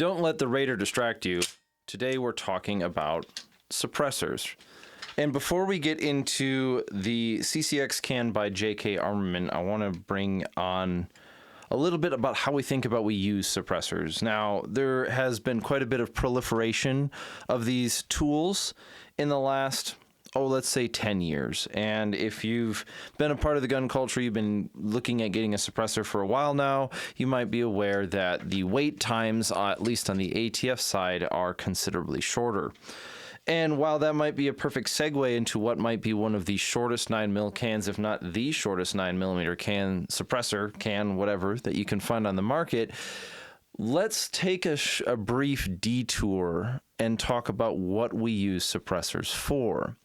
Don't let the Raider distract you. Today we're talking about suppressors. And before we get into the CCX can by JK Armament, I want to bring on a little bit about how we think about we use suppressors. Now, there has been quite a bit of proliferation of these tools in the last, let's say 10 years. And if you've been a part of the gun culture, you've been looking at getting a suppressor for a while now, you might be aware that the wait times, at least on the ATF side, are considerably shorter. And while that might be a perfect segue into what might be one of the shortest 9mm cans, if not the shortest 9mm can, suppressor, can, whatever, that you can find on the market, let's take a brief detour and talk about what we use suppressors for.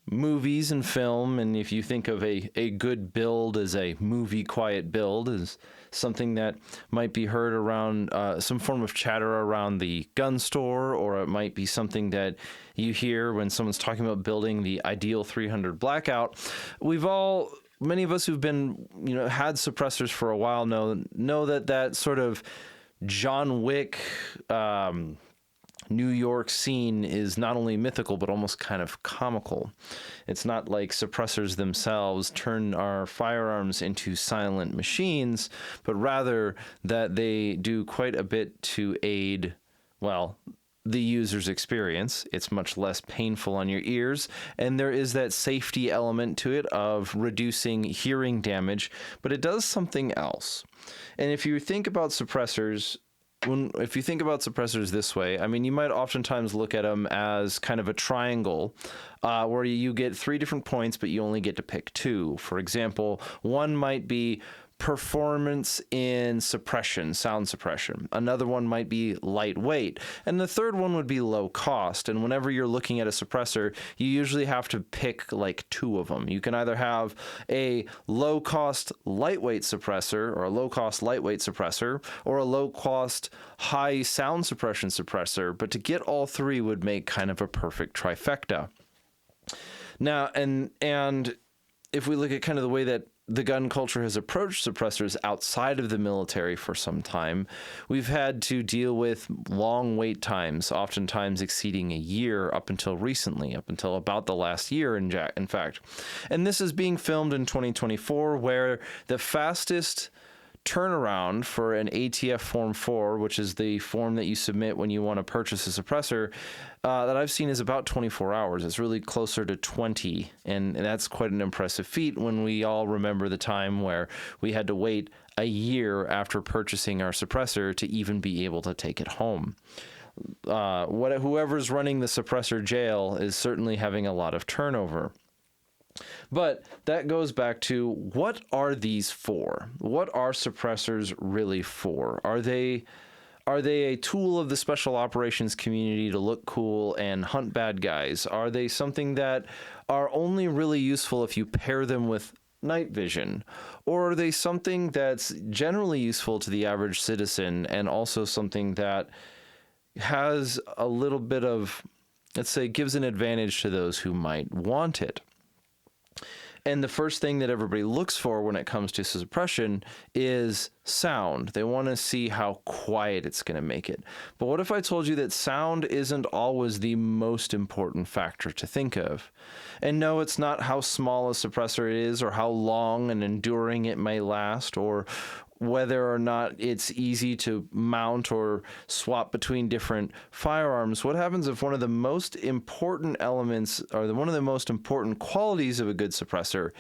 Movies and film, and if you think of a good build as a movie quiet build, is something that might be heard around some form of chatter around the gun store, or it might be something that you hear when someone's talking about building the ideal 300 blackout. Many of us who've been, had suppressors for a while know that sort of John Wick, New York scene is not only mythical, but almost kind of comical. It's not like suppressors themselves turn our firearms into silent machines, but rather that they do quite a bit to aid, the user's experience. It's much less painful on your ears, and there is that safety element to it of reducing hearing damage, but it does something else. And if you think about suppressors, if you think about suppressors this way, you might oftentimes look at them as kind of a triangle where you get 3 different points, but you only get to pick 2. For example, one might be performance in suppression, sound suppression. Another one might be lightweight. And the third one would be low cost. And whenever you're looking at a suppressor, you usually have to pick like 2 of them. You can either have a low cost lightweight suppressor or a low cost lightweight suppressor or a low cost high sound suppression suppressor. But to get all 3 would make kind of a perfect trifecta. Now, and if we look at kind of the way that the gun culture has approached suppressors outside of the military for some time, we've had to deal with long wait times, oftentimes exceeding a year up until recently, up until about the last year, in fact. And this is being filmed in 2024, where the fastest turnaround for an ATF Form 4, which is the form that you submit when you want to purchase a suppressor, that I've seen is about 24 hours. It's really closer to 20, and that's quite an impressive feat when we all remember the time where we had to wait a year after purchasing our suppressor to even be able to take it home. Whoever's running the suppressor jail is certainly having a lot of turnover. But that goes back to, what are these for? What are suppressors really for? Are they a tool of the special operations community to look cool and hunt bad guys? Are they something that are only really useful if you pair them with night vision? Or are they something that's generally useful to the average citizen and also something that has a little bit of, let's say, gives an advantage to those who might want it? And the first thing that everybody looks for when it comes to suppression is sound. They want to see how quiet it's going to make it. But what if I told you that sound isn't always the most important factor to think of? And no, it's not how small a suppressor it is or how long and enduring it may last, or whether or not it's easy to mount or swap between different firearms. What happens if one of the most important elements, or one of the most important qualities of a good suppressor,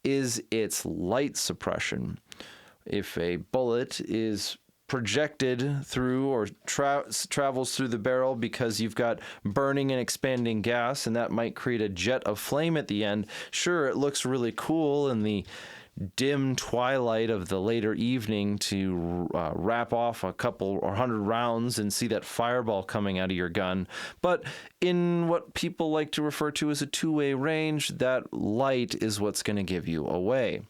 is its light suppression? If a bullet is projected through or travels through the barrel because you've got burning and expanding gas, and that might create a jet of flame at the end, sure, it looks really cool in the dim twilight of the later evening to wrap off a couple or 100 rounds and see that fireball coming out of your gun. But in what people like to refer to as a 2-way range, that light is what's going to give you away.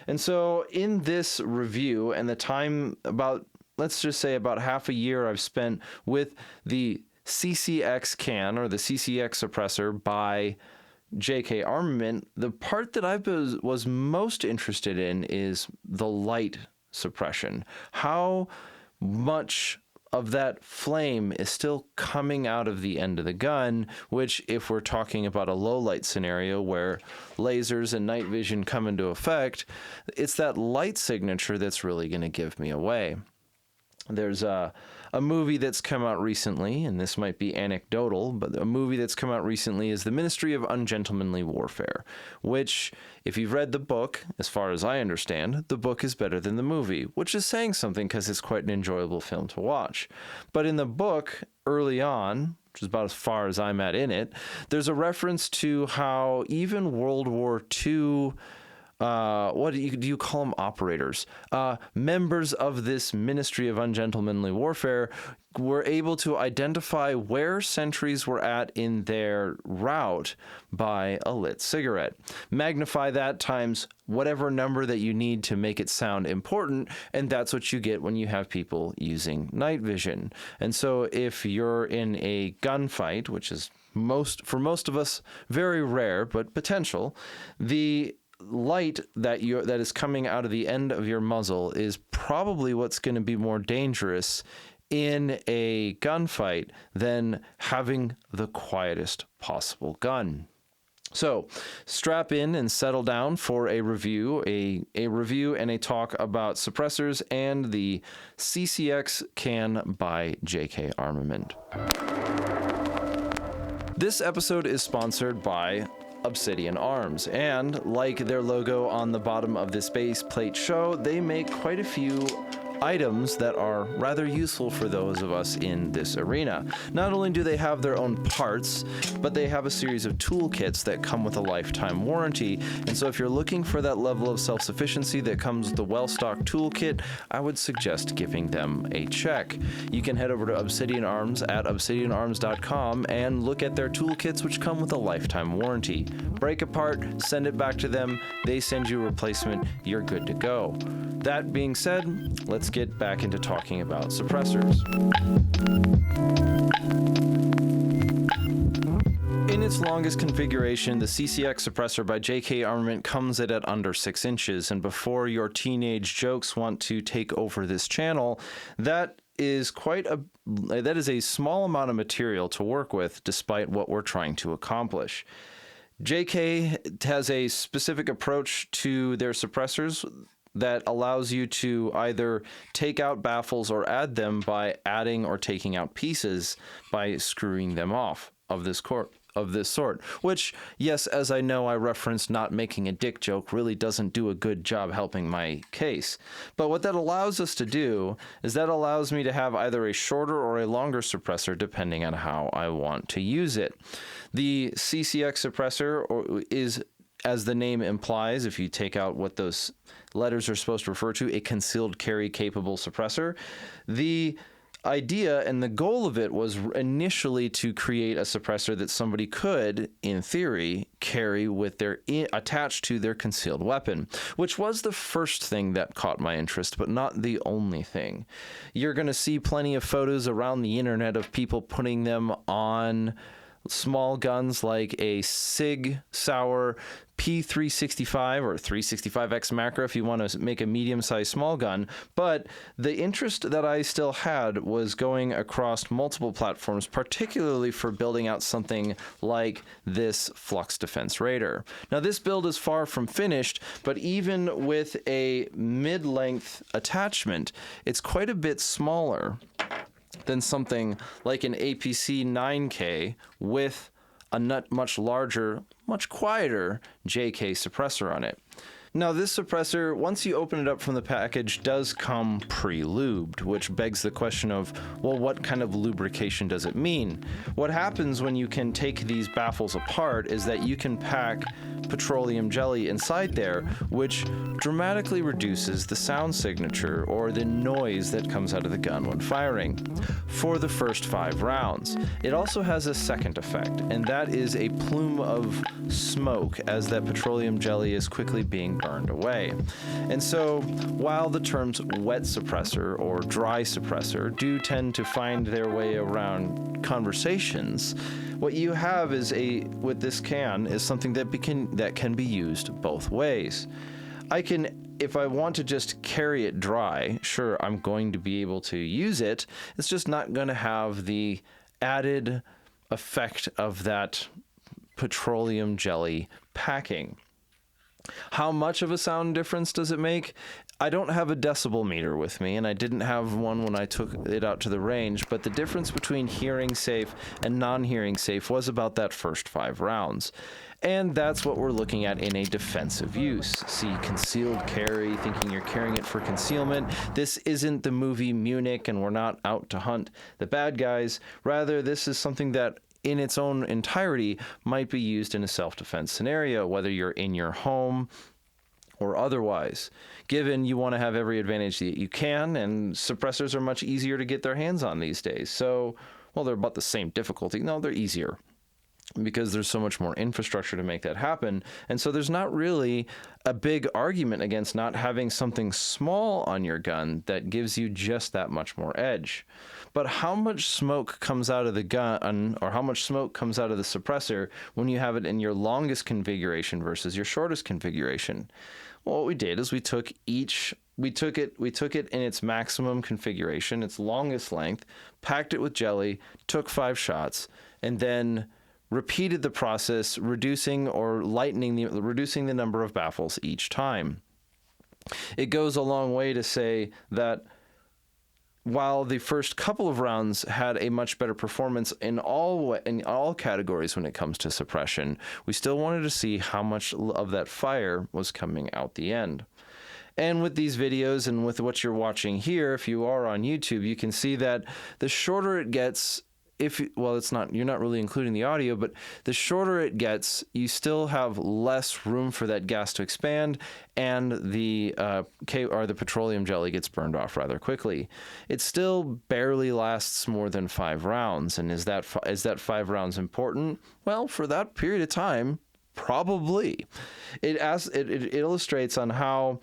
And so in this review, and the time about, let's just say about half a year I've spent with the CCX can, or the CCX suppressor by JK Armament, the part that I was most interested in is the light suppression. How much of that flame is still coming out of the end of the gun, which, if we're talking about a low light scenario where lasers and night vision come into effect, it's that light signature that's really going to give me away. There's a movie that's come out recently, and this might be anecdotal, but a movie that's come out recently is The Ministry of Ungentlemanly Warfare, which, if you've read the book, as far as I understand, the book is better than the movie, which is saying something because it's quite an enjoyable film to watch. But in the book, early on, which is about as far as I'm at in it, there's a reference to how even World War II, what do you call them? Operators, members of this Ministry of Ungentlemanly Warfare were able to identify where sentries were at in their route by a lit cigarette. Magnify that times whatever number that you need to make it sound important, and that's what you get when you have people using night vision. And so if you're in a gunfight, which is for most of us very rare but potential, the light that is coming out of the end of your muzzle is probably what's going to be more dangerous in a gunfight than having the quietest possible gun. So strap in and settle down for a review, a review and a talk about suppressors and the CCX can by JK Armament. This episode is sponsored by Obsidian Arms, and like their logo on the bottom of this base plate show, they make quite a few items that are rather useful for those of us in this arena. Not only do they have their own parts, but they have a series of toolkits that come with a lifetime warranty. And so if you're looking for that level of self-sufficiency that comes with the well-stocked toolkit, I would suggest giving them a check. You can head over to Obsidian Arms at obsidianarms.com and look at their toolkits, which come with a lifetime warranty. Break apart, send it back to them, they send you a replacement, you're good to go. That being said, let's get back into talking about suppressors. In its longest configuration, the CCX Suppressor by JK Armament comes at under 6 inches, and before your teenage jokes want to take over this channel, that is a small amount of material to work with despite what we're trying to accomplish. JK has a specific approach to their suppressors that allows you to either take out baffles or add them by adding or taking out pieces by screwing them off of this sort, which, yes, as I know I referenced not making a dick joke, really doesn't do a good job helping my case. But what that allows us to do is that allows me to have either a shorter or a longer suppressor depending on how I want to use it. The CCX suppressor is, as the name implies, if you take out what those letters are supposed to refer to, a concealed carry capable suppressor. The idea and the goal of it was initially to create a suppressor that somebody could, in theory, carry with their attached to their concealed weapon, which was the first thing that caught my interest, but not the only thing. You're going to see plenty of photos around the internet of people putting them on small guns like a Sig Sauer P365 or 365X macro if you want to make a medium-sized small gun. But the interest that I still had was going across multiple platforms, particularly for building out something like this Flux Defense Raider. Now, this build is far from finished, but even with a mid-length attachment, it's quite a bit smaller than something like an APC 9K with a much larger, much quieter JK suppressor on it. Now, this suppressor, once you open it up from the package, does come pre-lubed, which begs the question of, well, what kind of lubrication does it mean? What happens when you can take these baffles apart is that you can pack petroleum jelly inside there, which dramatically reduces the sound signature or the noise that comes out of the gun when firing for the first 5 rounds. It also has a second effect, and that is a plume of smoke as that petroleum jelly is quickly being burned away. And so while the terms wet suppressor or dry suppressor do tend to find their way around conversations, what you have is with this can is something that can be used both ways. I can if I want to just carry it dry, sure, I'm going to be able to use it. It's just not going to have the added effect of that petroleum jelly packing. How much of a sound difference does it make? I don't have a decibel meter with me, and I didn't have one when I took it out to the range, but the difference between hearing safe and non-hearing safe was about that first 5 rounds. And that's what we're looking at in a defensive use. See, concealed carry, thinking you're carrying it for concealment. This isn't the movie Munich, and we're not out to hunt the bad guys. Rather, this is something that in its own entirety might be used in a self-defense scenario, whether you're in your home or otherwise, given you want to have every advantage that you can, and suppressors are much easier to get their hands on these days. So, well, they're about the same difficulty. No, they're easier because there's so much more infrastructure to make that happen. And so there's not really a big argument against not having something small on your gun that gives you just that much more edge. But how much smoke comes out of the gun, or how much smoke comes out of the suppressor when you have it in your longest configuration versus your shortest configuration? Well, what we did is we took it in its maximum configuration, its longest length, packed it with jelly, took 5 shots, and then repeated the process, reducing the number of baffles each time. It goes a long way to say that while the first couple of rounds had a much better performance in all categories when it comes to suppression, we still wanted to see how much of that fire was coming out the end. And with these videos and with what you're watching here, if you are on YouTube, you can see that the shorter it gets, you're not really including the audio, but the shorter it gets, you still have less room for that gas to expand, and the petroleum jelly gets burned off rather quickly. It still barely lasts more than 5 rounds, and is that 5 rounds important? Well, for that period of time, probably. It illustrates on how,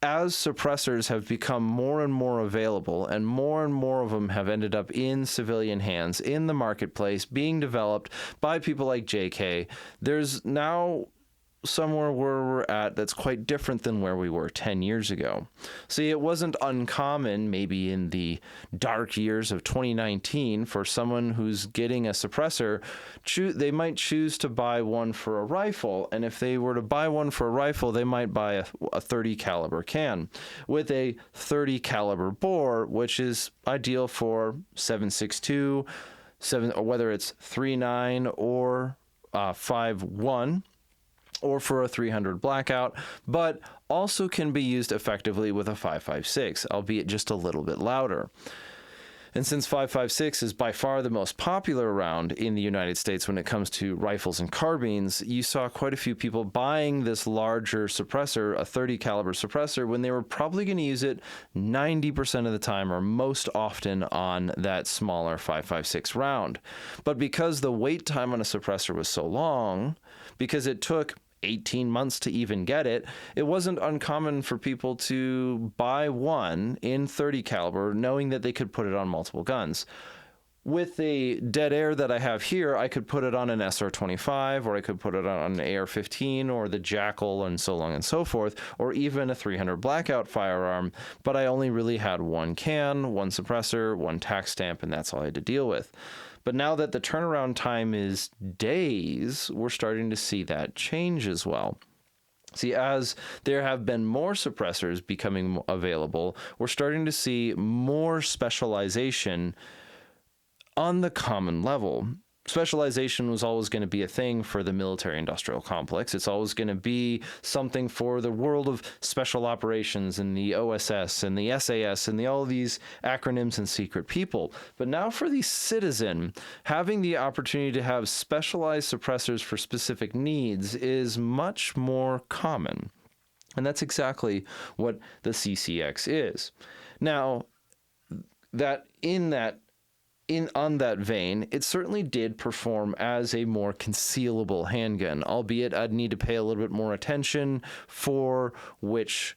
as suppressors have become more and more available and more of them have ended up in civilian hands, in the marketplace, being developed by people like JK, there's now somewhere where we're at that's quite different than where we were 10 years ago. See, it wasn't uncommon, maybe in the dark years of 2019, for someone who's getting a suppressor, they might choose to buy one for a rifle, and if they were to buy one for a rifle, they might buy a 30 caliber can with a 30 caliber bore, which is ideal for 7.62, or whether it's 3.9 or 5.1, or for a 300 blackout, but also can be used effectively with a 5.56, albeit just a little bit louder. And since 5.56 is by far the most popular round in the United States when it comes to rifles and carbines, you saw quite a few people buying this larger suppressor, a 30 caliber suppressor, when they were probably going to use it 90% of the time, or most often, on that smaller 5.56 round. But because the wait time on a suppressor was so long, because it took 18 months to even get it, it wasn't uncommon for people to buy one in 30 caliber, knowing that they could put it on multiple guns. With the dead air that I have here, I could put it on an SR-25, or I could put it on an AR-15, or the Jackal, and so on and so forth, or even a 300 blackout firearm, but I only really had one can, one suppressor, one tax stamp, and that's all I had to deal with. But now that the turnaround time is days, we're starting to see that change as well. See, as there have been more suppressors becoming available, we're starting to see more specialization on the common level. Specialization was always going to be a thing for the military-industrial complex. It's always going to be something for the world of special operations and the OSS and the SAS and all of these acronyms and secret people. But now for the citizen, having the opportunity to have specialized suppressors for specific needs is much more common. And that's exactly what the CCX is. Now, on that vein, it certainly did perform as a more concealable handgun, albeit I'd need to pay a little bit more attention for which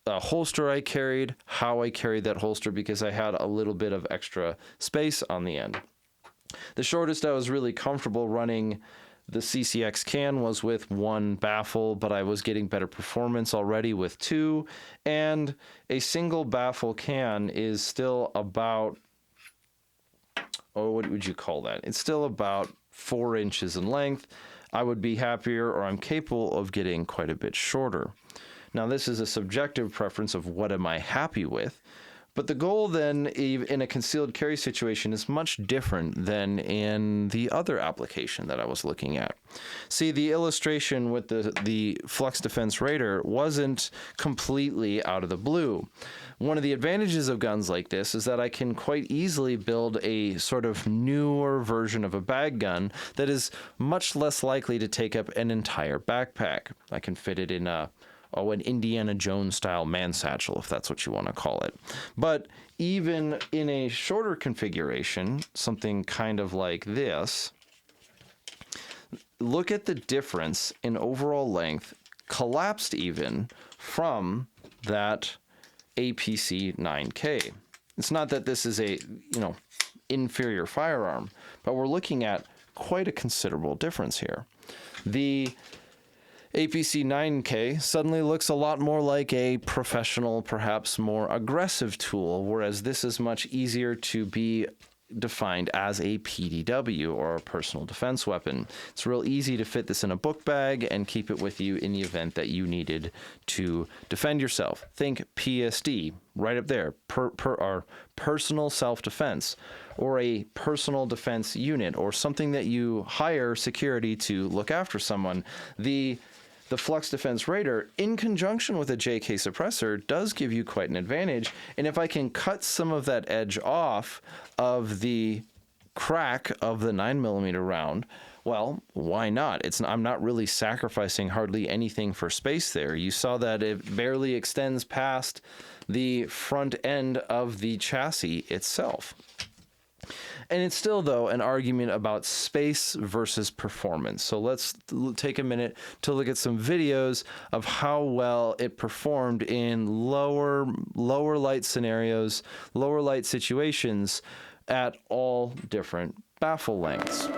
holster I carried, how I carried that holster, because I had a little bit of extra space on the end. The shortest I was really comfortable running The CCX can was with 1 baffle, but I was getting better performance already with 2. And a single baffle can is still about, oh, what would you call that? It's still about 4 inches in length. I would be happier, or I'm capable of getting quite a bit shorter. Now, this is a subjective preference of what am I happy with. But the goal then in a concealed carry situation is much different than in the other application that I was looking at. See, the illustration with the Flux Defense Raider wasn't completely out of the blue. One of the advantages of guns like this is that I can quite easily build a sort of newer version of a bag gun that is much less likely to take up an entire backpack. I can fit it in an Indiana Jones style man satchel, if that's what you want to call it. But even in a shorter configuration, something kind of like this, look at the difference in overall length, collapsed even from that APC 9K. It's not that this is a, inferior firearm, but we're looking at quite a considerable difference here. The APC 9K suddenly looks a lot more like a professional, perhaps more aggressive tool, whereas this is much easier to be defined as a PDW, or a personal defense weapon. It's real easy to fit this in a book bag and keep it with you in the event that you needed to defend yourself. Think PSD, right up there, our personal self-defense, or a personal defense unit, or something that you hire security to look after someone. The Flux Defense Raider, in conjunction with a JK suppressor, does give you quite an advantage. And if I can cut some of that edge off of the crack of the 9mm round, well, why not? I'm not really sacrificing hardly anything for space there. You saw that it barely extends past the front end of the chassis itself. And it's still, though, an argument about space versus performance. So let's take a minute to look at some videos of how well it performed in lower light scenarios, lower light situations at all different baffle lengths.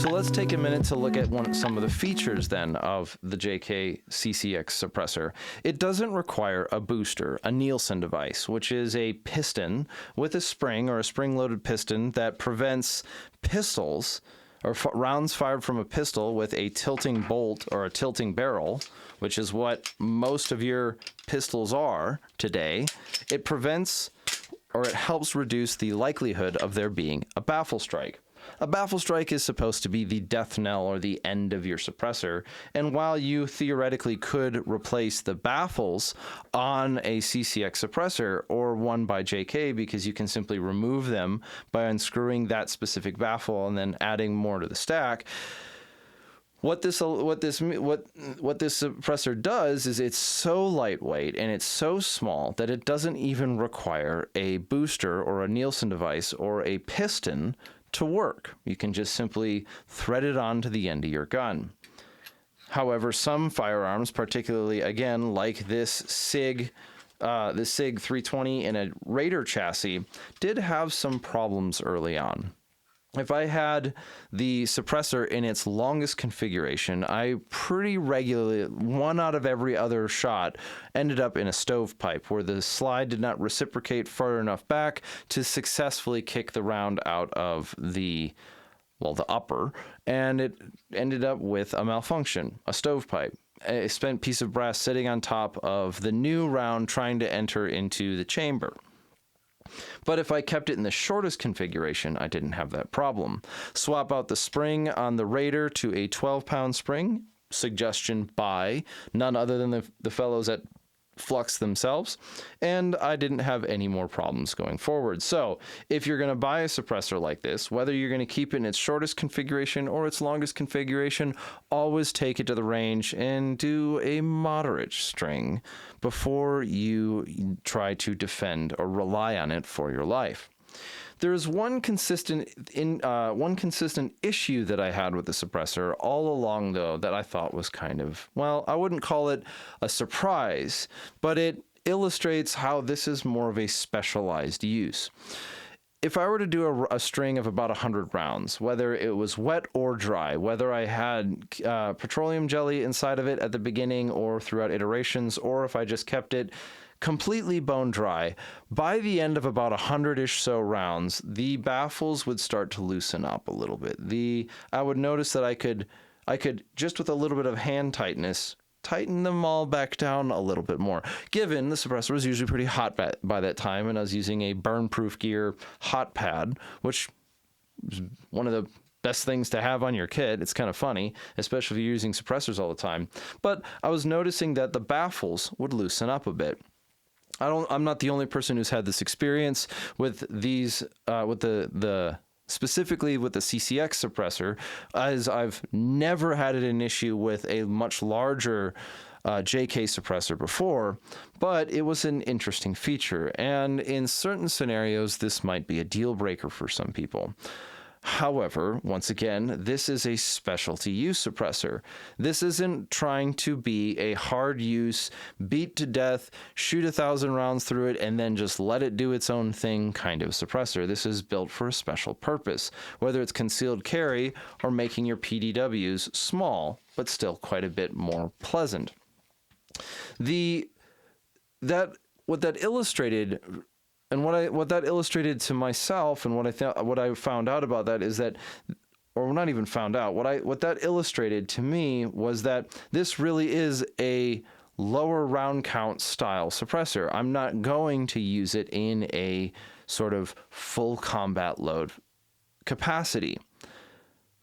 Let's take a minute to look at some of the features then of the JK CCX suppressor. It doesn't require a booster, a Nielsen device, which is a piston with a spring, or a spring-loaded piston that prevents pistols or rounds fired from a pistol with a tilting bolt or a tilting barrel, which is what most of your pistols are today. It prevents, or it helps reduce the likelihood of there being a baffle strike. A baffle strike is supposed to be the death knell, or the end of your suppressor, and while you theoretically could replace the baffles on a CCX suppressor or one by JK, because you can simply remove them by unscrewing that specific baffle and then adding more to the stack, what this suppressor does is it's so lightweight and it's so small that it doesn't even require a booster or a Nielsen device or a piston to work. You can just simply thread it onto the end of your gun. However, some firearms, particularly again like this SIG 320 in a Raider chassis, did have some problems early on. If I had the suppressor in its longest configuration, I pretty regularly, 1 out of every other shot, ended up in a stovepipe where the slide did not reciprocate far enough back to successfully kick the round out of the upper, and it ended up with a malfunction, a stovepipe. A spent piece of brass sitting on top of the new round trying to enter into the chamber. But if I kept it in the shortest configuration, I didn't have that problem. Swap out the spring on the Raider to a 12-pound spring, suggestion by none other than the fellows at flux themselves, and I didn't have any more problems going forward. So if you're going to buy a suppressor like this, whether you're going to keep it in its shortest configuration or its longest configuration, always take it to the range and do a moderate string before you try to defend or rely on it for your life. There's one consistent issue that I had with the suppressor all along, though, that I thought was kind of, well, I wouldn't call it a surprise, but it illustrates how this is more of a specialized use. If I were to do a string of about 100 rounds, whether it was wet or dry, whether I had petroleum jelly inside of it at the beginning or throughout iterations, or if I just kept it completely bone dry, by the end of about 100-ish so rounds, the baffles would start to loosen up a little bit. I would notice that I could just with a little bit of hand tightness, tighten them all back down a little bit more. Given the suppressor was usually pretty hot by that time, and I was using a burn-proof gear hot pad, which is one of the best things to have on your kit. It's kind of funny, especially if you're using suppressors all the time. But I was noticing that the baffles would loosen up a bit. I'm not the only person who's had this experience with these, with the specifically with the CCX suppressor, as I've never had an issue with a much larger JK suppressor before, but it was an interesting feature. And in certain scenarios, this might be a deal breaker for some people. However, once again, this is a specialty use suppressor. This isn't trying to be a hard use, beat to death, shoot 1,000 rounds through it, and then just let it do its own thing kind of suppressor. This is built for a special purpose, whether it's concealed carry or making your PDWs small, but still quite a bit more pleasant. What that illustrated And what that illustrated to myself, and what I found out about that is that, or not even found out, what that illustrated to me was that this really is a lower round count style suppressor. I'm not going to use it in a sort of full combat load capacity.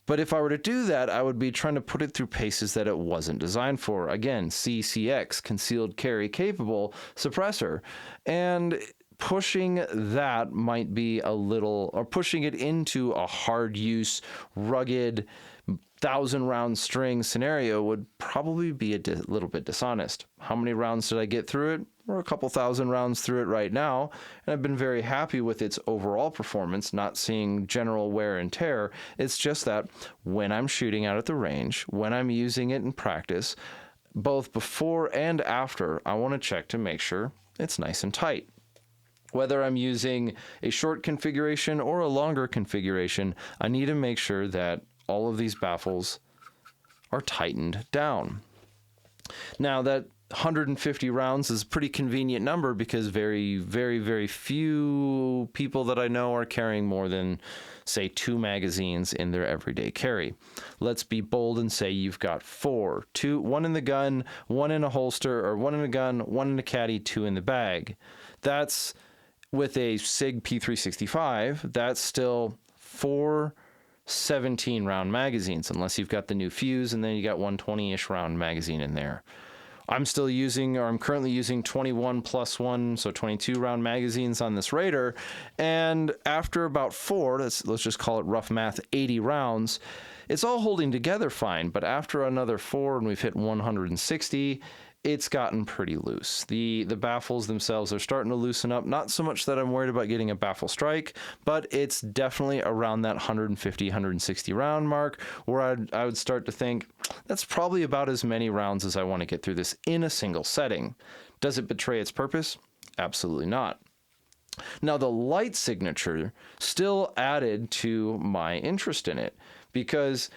But if I were to do that, I would be trying to put it through paces that it wasn't designed for. Again, CCX, concealed carry capable suppressor. And pushing that might be a little, or pushing it into a hard use, rugged, 1,000-round string scenario would probably be a little bit dishonest. How many rounds did I get through it? We're a couple thousand rounds through it right now, and I've been very happy with its overall performance, not seeing general wear and tear. It's just that when I'm shooting out at the range, when I'm using it in practice, both before and after, I want to check to make sure it's nice and tight. Whether I'm using a short configuration or a longer configuration, I need to make sure that all of these baffles are tightened down. Now, that 150 rounds is a pretty convenient number because very, very, very few people that I know are carrying more than, say, 2 magazines in their everyday carry. Let's be bold and say you've got 4, 2, 1 in the gun, 1 in a holster, or 1 in a gun, 1 in a caddy, 2 in the bag. That's, with a SIG P365, that's still 4 17-round magazines, unless you've got the new fuse, and then you got 120-ish round magazine in there. I'm currently using 21 plus 1, so 22-round magazines on this Raider, and after about 4, let's just call it rough math, 80 rounds, it's all holding together fine, but after another 4 and we've hit 160, it's gotten pretty loose. The baffles themselves are starting to loosen up. Not so much that I'm worried about getting a baffle strike, but it's definitely around that 150, 160 round mark where I would start to think that's probably about as many rounds as I want to get through this in a single setting. Does it betray its purpose? Absolutely not. Now, the light signature still added to my interest in it because,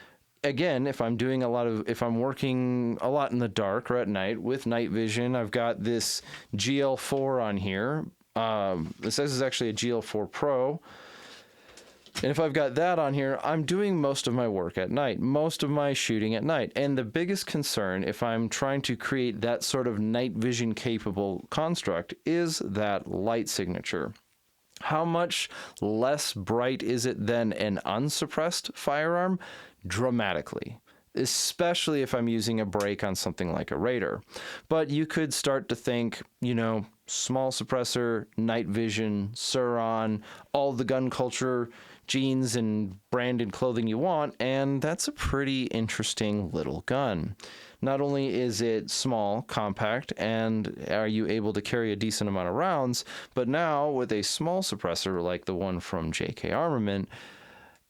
again, if I'm working a lot in the dark or at night with night vision, I've got this GL4 on here. This is actually a GL4 Pro. And if I've got that on here, I'm doing most of my work at night, most of my shooting at night. And the biggest concern, if I'm trying to create that sort of night vision capable construct, is that light signature. How much less bright is it than an unsuppressed firearm? Dramatically. especially if I'm using a brake on something like a Raider. But you could start to think, you know, small suppressor, night vision, Suron, all the gun culture jeans and branded clothing you want, and that's a pretty interesting little gun. Not only is it small, compact, and are you able to carry a decent amount of rounds, but now with a small suppressor like the one from JK Armament,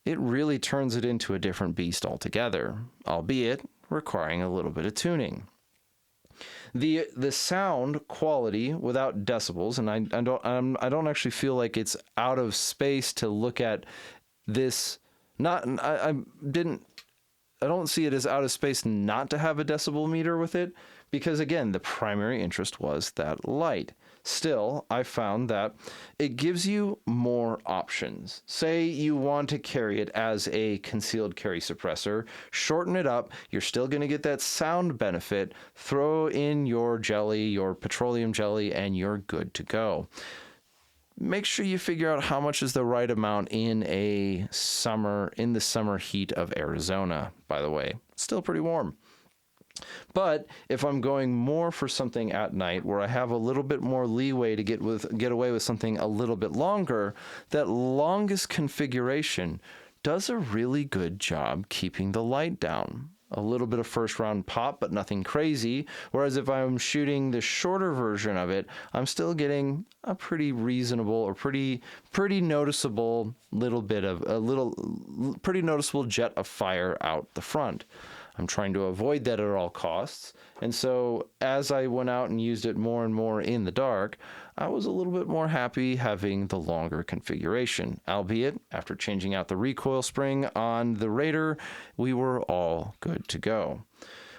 it really turns it into a different beast altogether, albeit requiring a little bit of tuning. The sound quality without decibels, and I don't actually feel like it's out of space to look at this. I don't see it as out of space not to have a decibel meter with it, because again, the primary interest was that light. Still, I found that it gives you more options. Say you want to carry it as a concealed carry suppressor, shorten it up, you're still going to get that sound benefit, throw in your jelly, your petroleum jelly, and you're good to go. Make sure you figure out how much is the right amount in the summer heat of Arizona, by the way. It's still pretty warm. But if I'm going more for something at night where I have a little bit more leeway to get away with something a little bit longer, that longest configuration does a really good job keeping the light down. A little bit of first round pop, but nothing crazy. Whereas if I'm shooting the shorter version of it, I'm still getting a pretty reasonable or pretty noticeable pretty noticeable jet of fire out the front. I'm trying to avoid that at all costs. And so as I went out and used it more and more in the dark, I was a little bit more happy having the longer configuration, albeit after changing out the recoil spring on the Raider, we were all good to go.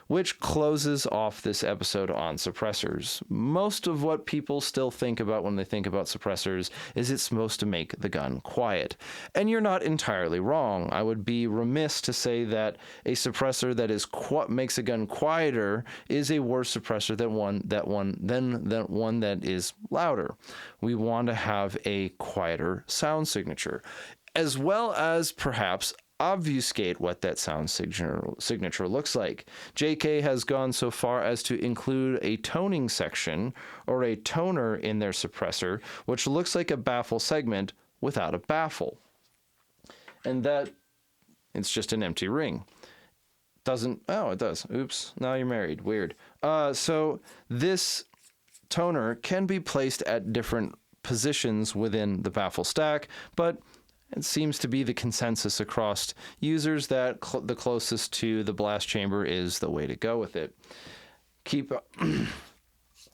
Which closes off this episode on suppressors. Most of what people still think about when they think about suppressors is it's supposed to make the gun quiet. And you're not entirely wrong. I would be remiss to say that a suppressor that makes a gun quieter is a worse suppressor than one that is louder. We want to have a quieter sound signature, as well as perhaps obfuscate what that sound signature looks like. JK has gone so far as to include a toning section or a toner in their suppressor, which looks like a baffle segment without a baffle. And that it's just an empty ring. It does. Oops, now you're married. Weird. So this toner can be placed at different positions within the baffle stack, but it seems to be the consensus across users that the closest to the blast chamber is the way to go with it.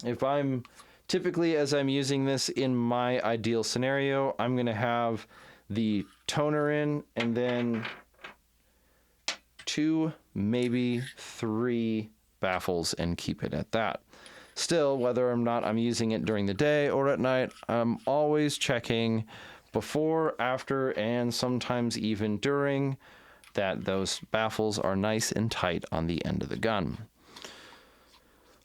If I'm typically, as I'm using this in my ideal scenario, I'm going to have the toner in and then 2, maybe 3 baffles and keep it at that. Still, whether or not I'm using it during the day or at night, I'm always checking before, after, and sometimes even during, that those baffles are nice and tight on the end of the gun.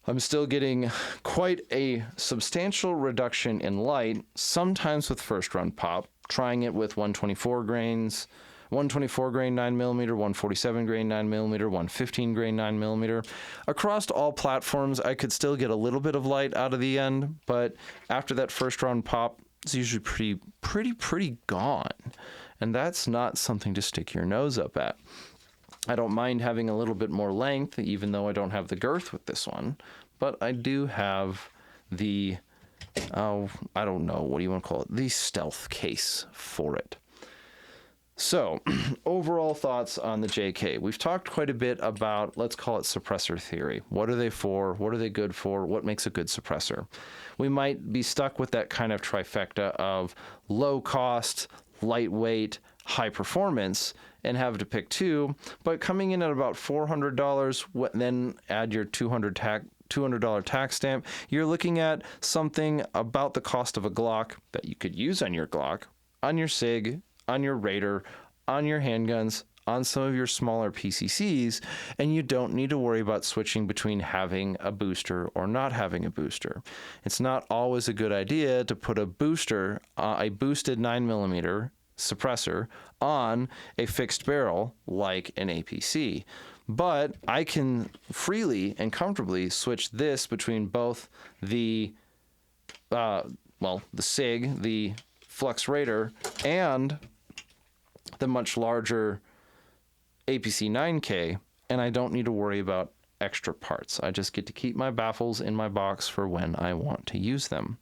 I'm still getting quite a substantial reduction in light, sometimes with first run pop, trying it with 124 grains, 124 grain 9mm, 147 grain 9mm, 115 grain 9mm. Across all platforms, I could still get a little bit of light out of the end, but after that first round pop, it's usually pretty gone. And that's not something to stick your nose up at. I don't mind having a little bit more length, even though I don't have the girth with this one, but I do have the, I don't know, what do you want to call it? The stealth case for it. So, overall thoughts on the JK. We've talked quite a bit about, let's call it suppressor theory. What are they for? What are they good for? What makes a good suppressor? We might be stuck with that kind of trifecta of low cost, lightweight, high performance, and have to pick 2, but coming in at about $400, then add your $200 tax stamp, you're looking at something about the cost of a Glock that you could use on your Glock, on your SIG, on your Raider, on your handguns, on some of your smaller PCCs, and you don't need to worry about switching between having a booster or not having a booster. It's not always a good idea to put a booster, a boosted 9mm suppressor on a fixed barrel like an APC. But I can freely and comfortably switch this between both the SIG, the Flux Raider, and the much larger APC 9K, and I don't need to worry about extra parts. I just get to keep my baffles in my box for when I want to use them.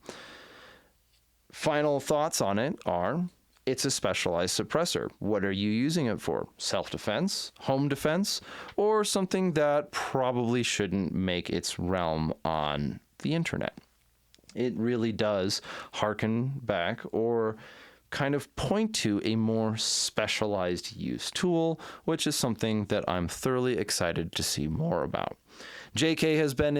Final thoughts on it are, it's a specialized suppressor. What are you using it for? Self-defense, home defense, or something that probably shouldn't make its realm on the internet? It really does harken back or kind of point to a more specialized use tool, which is something that I'm thoroughly excited to see more about. JK has been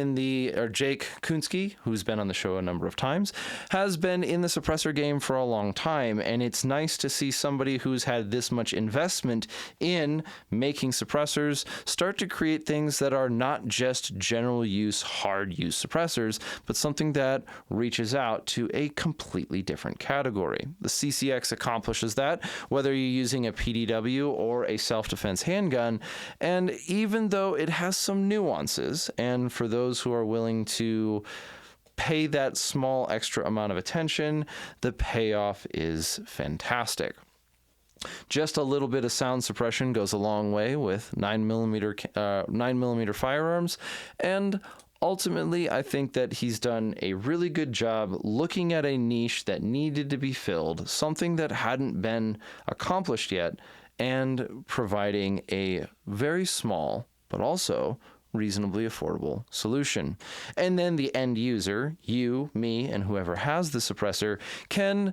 Jake Kunsky, who's been on the show a number of times, has been in the suppressor game for a long time, and it's nice to see somebody who's had this much investment in making suppressors start to create things that are not just general use, hard use suppressors, but something that reaches out to a completely different category. The CCX accomplishes that, whether you're using a PDW or a self-defense handgun, and even though it has some nuances, and for those who are willing to pay that small extra amount of attention, the payoff is fantastic. Just a little bit of sound suppression goes a long way with 9mm firearms, and ultimately, I think that he's done a really good job looking at a niche that needed to be filled, something that hadn't been accomplished yet, and providing a very small, but also reasonably affordable solution. And then the end user, you, me, and whoever has the suppressor, can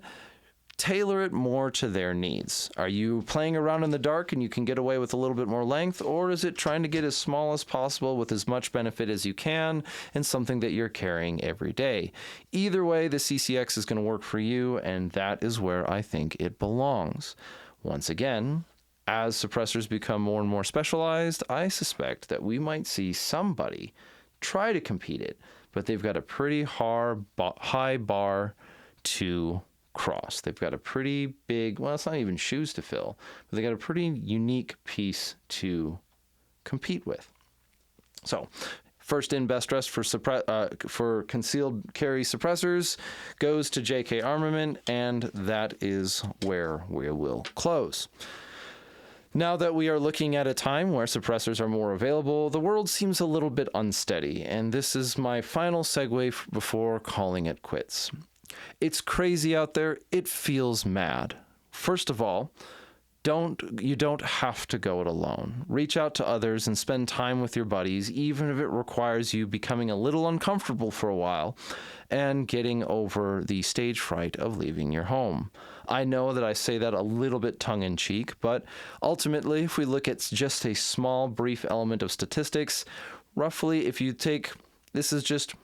tailor it more to their needs. Are you playing around in the dark and you can get away with a little bit more length, or is it trying to get as small as possible with as much benefit as you can and something that you're carrying every day? Either way, the CCX is going to work for you, and that is where I think it belongs. Once again, as suppressors become more and more specialized, I suspect that we might see somebody try to compete it, but they've got a pretty high bar to cross. They've got a pretty big, well, it's not even shoes to fill, but they got a pretty unique piece to compete with. So, first in, best dressed for concealed carry suppressors goes to JK Armament, and that is where we will close. Now that we are looking at a time where suppressors are more available, the world seems a little bit unsteady, and this is my final segue before calling it quits. It's crazy out there. It feels mad. First of all, you don't have to go it alone. Reach out to others and spend time with your buddies, even if it requires you becoming a little uncomfortable for a while and getting over the stage fright of leaving your home. I know that I say that a little bit tongue-in-cheek, but ultimately, if we look at just a small, brief element of statistics, roughly, if you take, this is just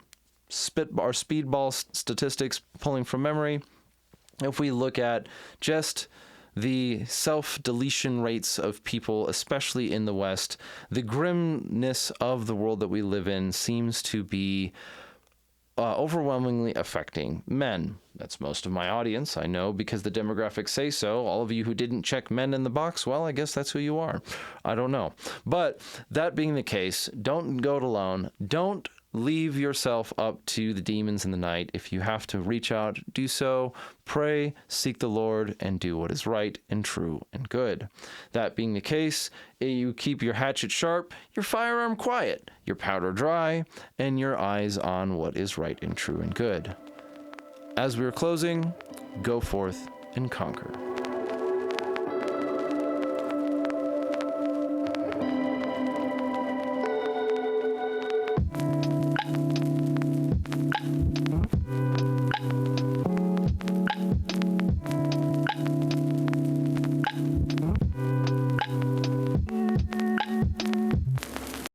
speedball statistics pulling from memory, if we look at just the self-deletion rates of people, especially in the West, the grimness of the world that we live in seems to be overwhelmingly affecting men. That's most of my audience, I know, because the demographics say so. All of you who didn't check men in the box, well, I guess that's who you are. I don't know. But that being the case, don't go it alone. Don't leave yourself up to the demons in the night. If you have to reach out, do so. Pray, seek the Lord, and do what is right and true and good. That being the case, you keep your hatchet sharp, your firearm quiet, your powder dry, and your eyes on what is right and true and good. As we are closing, go forth and conquer.